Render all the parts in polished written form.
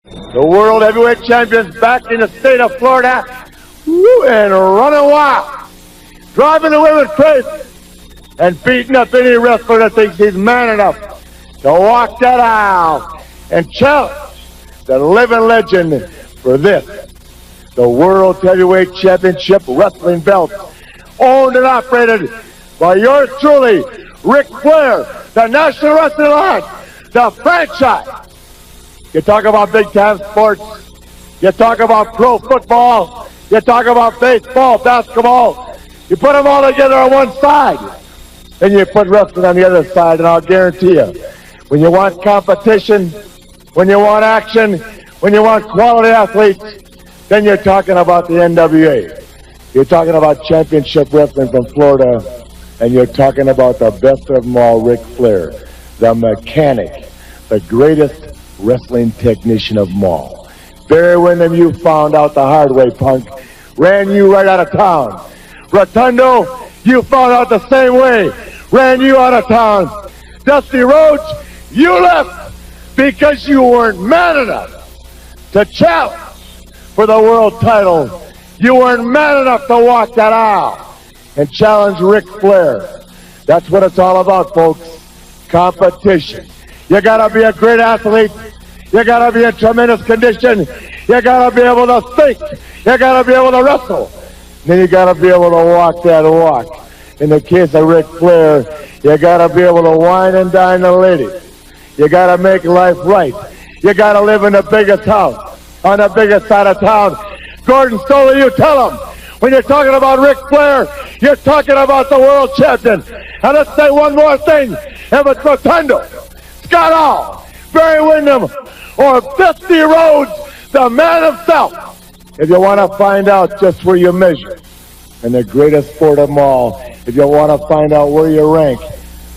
The world heavyweight champions back in the state of Florida, and running wild, driving the women crazy, and beating up any wrestler that thinks he's man enough to walk that aisle and challenge the living legend for this, the World Heavyweight Championship Wrestling belt, owned and operated by yours truly, Ric Flair, the National Wrestling Alliance, the franchise. You talk about big-time sports, you talk about pro football, you talk about baseball, basketball, you put them all together on one side, and you put wrestling on the other side, and I'll guarantee you, when you want competition, when you want action, when you want quality athletes, then you're talking about the NWA. You're talking about championship wrestling from Florida, and you're talking about the best of them all, Ric Flair, the mechanic, the greatest wrestling technician of them all. Barry Windham, you found out the hard way, punk. Ran you right out of town. Rotundo, you found out the same way. Ran you out of town. Dusty Rhodes, you left because you weren't man enough to challenge for the world title. You weren't man enough to walk that aisle and challenge Ric Flair. That's what it's all about, folks. Competition. You gotta be a great athlete. You gotta be in tremendous condition. You gotta be able to think. You gotta be able to wrestle. Then you gotta be able to walk that walk. In the case of Ric Flair, you gotta be able to wine and dine the ladies. You gotta make life right. You gotta live in the biggest house, on the biggest side of town. Gordon Stoley, you tell him, when you're talking about Ric Flair, you're talking about the world champion. And let's say one more thing. If it's Rotundo, Scott Hall, Barry Windham, or Dusty Rhodes, the man himself, if you want to find out just where you measure in the greatest sport of them all, if you want to find out where you rank,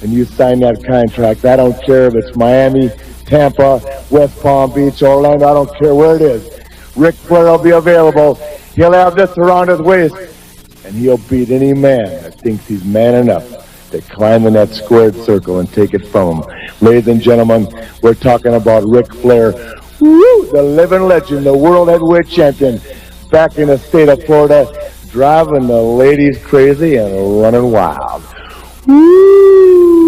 and you sign that contract, I don't care if it's Miami, Tampa, West Palm Beach, Orlando, I don't care where it is. Ric Flair will be available. He'll have this around his waist, and he'll beat any man that thinks he's man enough to climb in that squared circle and take it from him. Ladies and gentlemen, we're talking about Ric Flair, the living legend, the world heavyweight champion, back in the state of Florida, driving the ladies crazy and running wild. Woo!